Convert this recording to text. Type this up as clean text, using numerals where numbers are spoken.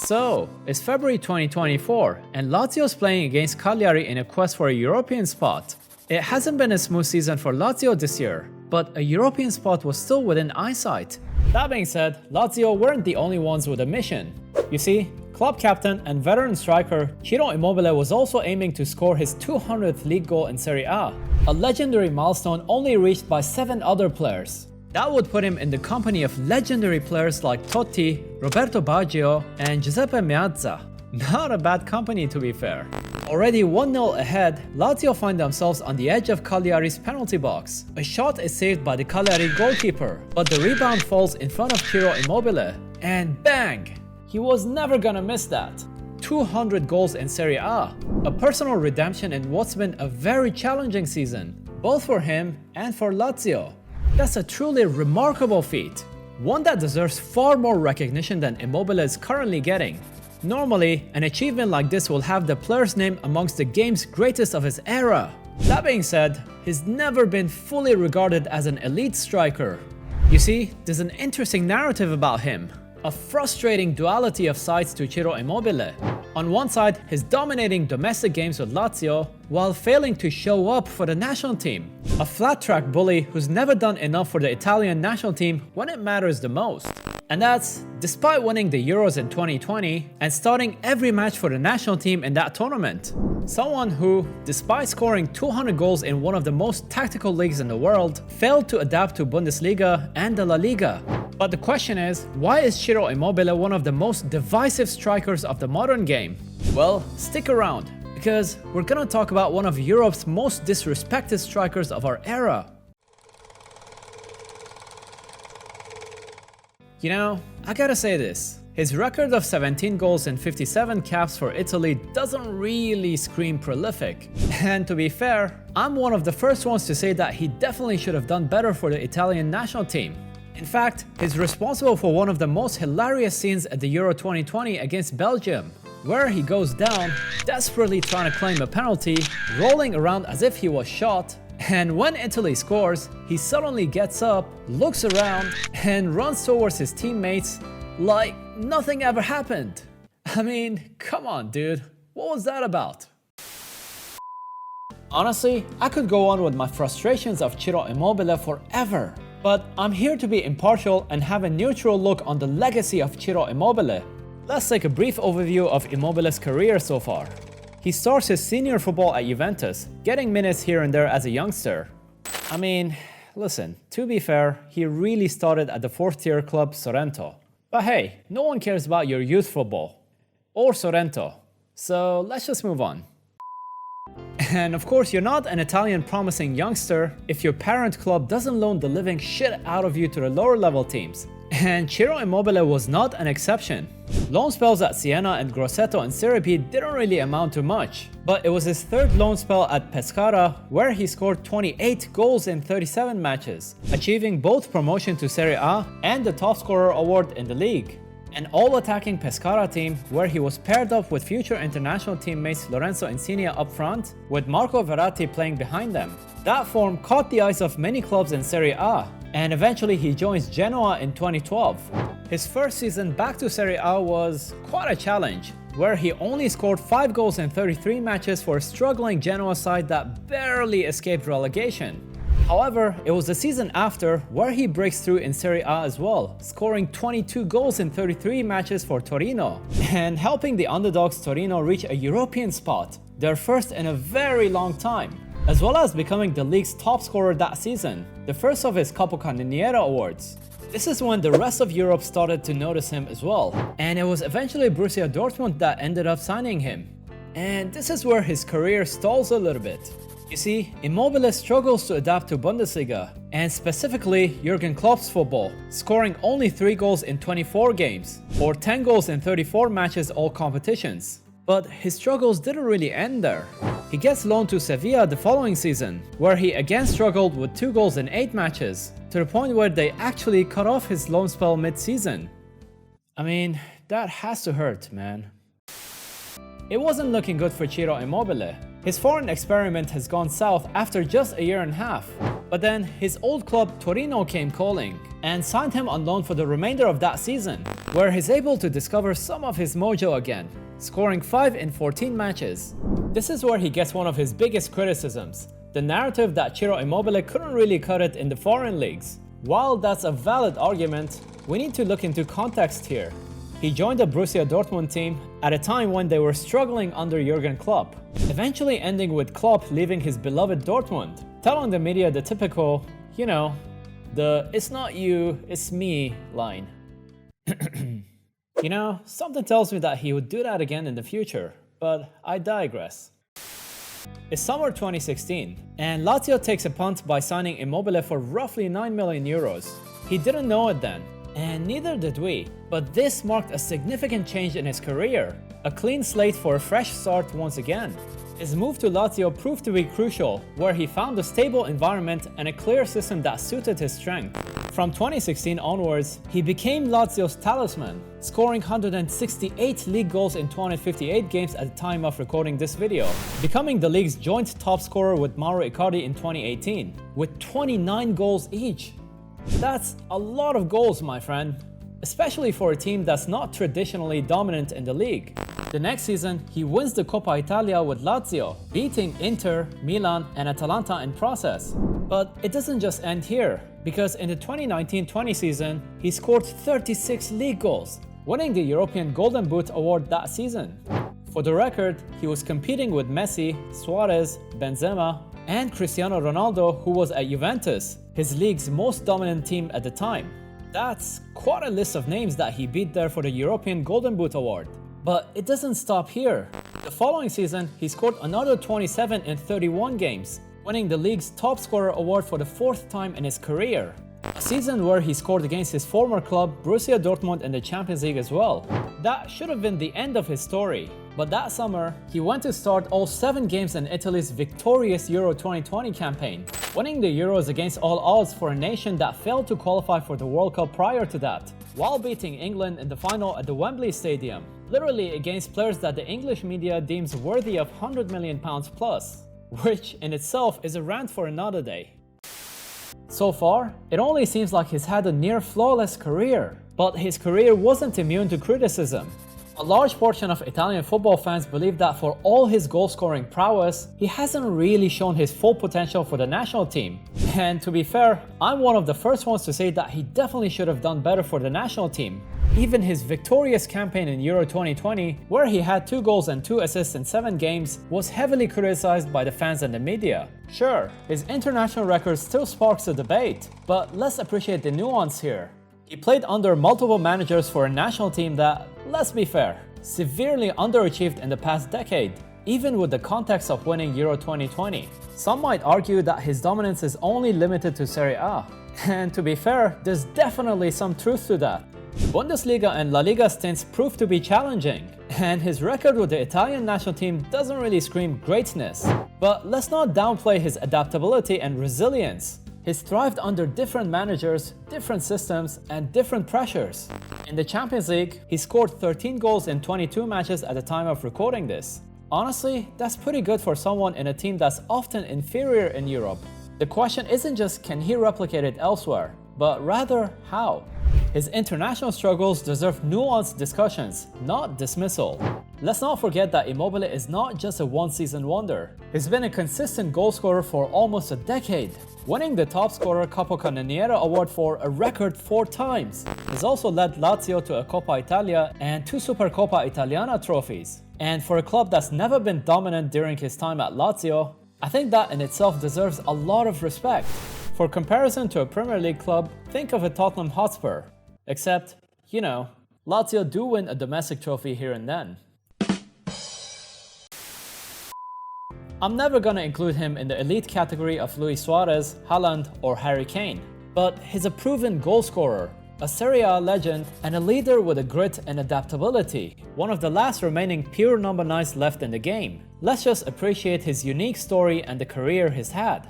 So, it's February 2024 and Lazio is playing against Cagliari in a quest for a European spot. It hasn't been a smooth season for Lazio this year, but a European spot was still within eyesight. That being said, Lazio weren't the only ones with a mission. You see, club captain and veteran striker Ciro Immobile was also aiming to score his 200th league goal in Serie A, a legendary milestone only reached by 7 other players. That would put him in the company of legendary players like Totti, Roberto Baggio, and Giuseppe Meazza. Not a bad company, to be fair. Already 1-0 ahead, Lazio find themselves on the edge of Cagliari's penalty box. A shot is saved by the Cagliari goalkeeper, but the rebound falls in front of Ciro Immobile, and bang! He was never gonna miss that. 200 goals in Serie A, a personal redemption in what's been a very challenging season, both for him and for Lazio. That's a truly remarkable feat, one that deserves far more recognition than Immobile is currently getting. Normally, an achievement like this will have the player's name amongst the game's greatest of his era. That being said, he's never been fully regarded as an elite striker. You see, there's an interesting narrative about him, a frustrating duality of sides to Ciro Immobile. On one side, he's dominating domestic games with Lazio, while failing to show up for the national team. A flat-track bully who's never done enough for the Italian national team when it matters the most. And that's despite winning the Euros in 2020 and starting every match for the national team in that tournament. Someone who, despite scoring 200 goals in one of the most tactical leagues in the world, failed to adapt to Bundesliga and the La Liga. But the question is, why is Ciro Immobile one of the most divisive strikers of the modern game? Well, stick around, because we're gonna talk about one of Europe's most disrespected strikers of our era. You know, I gotta say this. His record of 17 goals and 57 caps for Italy doesn't really scream prolific. And to be fair, I'm one of the first ones to say that he definitely should have done better for the Italian national team. In fact, he's responsible for one of the most hilarious scenes at the Euro 2020 against Belgium, where he goes down, desperately trying to claim a penalty, rolling around as if he was shot, and when Italy scores, he suddenly gets up, looks around, and runs towards his teammates like nothing ever happened. I mean, come on dude, what was that about? Honestly, I could go on with my frustrations of Ciro Immobile forever. But I'm here to be impartial and have a neutral look on the legacy of Ciro Immobile. Let's take a brief overview of Immobile's career so far. He starts his senior football at Juventus, getting minutes here and there as a youngster. I mean, listen, to be fair, he really started at the 4th-tier club Sorrento. But hey, no one cares about your youth football. Or Sorrento. So let's just move on. And of course, you're not an Italian promising youngster if your parent club doesn't loan the living shit out of you to the lower level teams. And Ciro Immobile was not an exception. Loan spells at Siena and Grosseto in Serie B didn't really amount to much, but it was his 3rd loan spell at Pescara where he scored 28 goals in 37 matches, achieving both promotion to Serie A and the top scorer award in the league. An all-attacking Pescara team where he was paired up with future international teammates Lorenzo Insigne up front, with Marco Verratti playing behind them. That form caught the eyes of many clubs in Serie A, and eventually he joins Genoa in 2012. His first season back to Serie A was quite a challenge, where he only scored 5 goals in 33 matches for a struggling Genoa side that barely escaped relegation. However, it was the season after where he breaks through in Serie A as well, scoring 22 goals in 33 matches for Torino, and helping the underdogs Torino reach a European spot, their first in a very long time, as well as becoming the league's top scorer that season, the first of his Capocannoniere awards. This is when the rest of Europe started to notice him as well, and it was eventually Borussia Dortmund that ended up signing him. And this is where his career stalls a little bit. You see, Immobile struggles to adapt to Bundesliga, and specifically Jurgen Klopp's football, scoring only 3 goals in 24 games, or 10 goals in 34 matches all competitions. But his struggles didn't really end there. He gets loaned to Sevilla the following season, where he again struggled with 2 goals in 8 matches, to the point where they actually cut off his loan spell mid-season. I mean, that has to hurt, man. It wasn't looking good for Ciro Immobile. His foreign experiment has gone south after just a year and a half. But then his old club Torino came calling and signed him on loan for the remainder of that season, where he's able to discover some of his mojo again, scoring 5 in 14 matches. This is where he gets one of his biggest criticisms, the narrative that Ciro Immobile couldn't really cut it in the foreign leagues. While that's a valid argument, we need to look into context here. He joined the Borussia Dortmund team at a time when they were struggling under Jurgen Klopp, eventually ending with Klopp leaving his beloved Dortmund, telling the media the typical, the "it's not you, it's me" line. Something tells me that he would do that again in the future, but I digress. It's summer 2016, and Lazio takes a punt by signing Immobile for roughly 9 million euros. He didn't know it then, and neither did we, but this marked a significant change in his career, a clean slate for a fresh start once again. His move to Lazio proved to be crucial, where he found a stable environment and a clear system that suited his strength. From 2016 onwards, he became Lazio's talisman, scoring 168 league goals in 258 games at the time of recording this video, becoming the league's joint top scorer with Mauro Icardi in 2018, with 29 goals each. That's a lot of goals, my friend, especially for a team that's not traditionally dominant in the league. The next season, he wins the Coppa Italia with Lazio, beating Inter, Milan, and Atalanta in process. But it doesn't just end here, because in the 2019-20 season, he scored 36 league goals, winning the European Golden Boot award that season. For the record, he was competing with Messi, Suarez, Benzema, and Cristiano Ronaldo, who was at Juventus, his league's most dominant team at the time. That's quite a list of names that he beat there for the European Golden Boot award. But it doesn't stop here. The following season, he scored another 27 in 31 games, winning the league's top scorer award for the 4th time in his career. A season where he scored against his former club, Borussia Dortmund, in the Champions League as well. That should have been the end of his story. But that summer, he went to start all 7 games in Italy's victorious Euro 2020 campaign, winning the Euros against all odds for a nation that failed to qualify for the World Cup prior to that, while beating England in the final at the Wembley Stadium, literally against players that the English media deems worthy of £100 million plus, which in itself is a rant for another day. So far, it only seems like he's had a near flawless career, but his career wasn't immune to criticism. A large portion of Italian football fans believe that for all his goal-scoring prowess, he hasn't really shown his full potential for the national team. And to be fair, I'm one of the first ones to say that he definitely should have done better for the national team. Even his victorious campaign in Euro 2020, where he had 2 goals and 2 assists in 7 games, was heavily criticized by the fans and the media. Sure, his international record still sparks a debate, but let's appreciate the nuance here. He played under multiple managers for a national team that, let's be fair, severely underachieved in the past decade, even with the context of winning Euro 2020. Some might argue that his dominance is only limited to Serie A, and to be fair, there's definitely some truth to that. Bundesliga and La Liga stints proved to be challenging, and his record with the Italian national team doesn't really scream greatness. But let's not downplay his adaptability and resilience. He's thrived under different managers, different systems, and different pressures. In the Champions League, he scored 13 goals in 22 matches at the time of recording this. Honestly, that's pretty good for someone in a team that's often inferior in Europe. The question isn't just can he replicate it elsewhere, but rather how. His international struggles deserve nuanced discussions, not dismissal. Let's not forget that Immobile is not just a one-season wonder. He's been a consistent goalscorer for almost a decade, winning the top scorer Capocannoniere award for a record 4 times. He's also led Lazio to a Coppa Italia and 2 Supercoppa Italiana trophies. And for a club that's never been dominant during his time at Lazio, I think that in itself deserves a lot of respect. For comparison to a Premier League club, think of a Tottenham Hotspur. Except, Lazio do win a domestic trophy here and then. I'm never gonna include him in the elite category of Luis Suarez, Haaland, or Harry Kane, but he's a proven goalscorer, a Serie A legend, and a leader with a grit and adaptability, one of the last remaining pure number 9s left in the game. Let's just appreciate his unique story and the career he's had.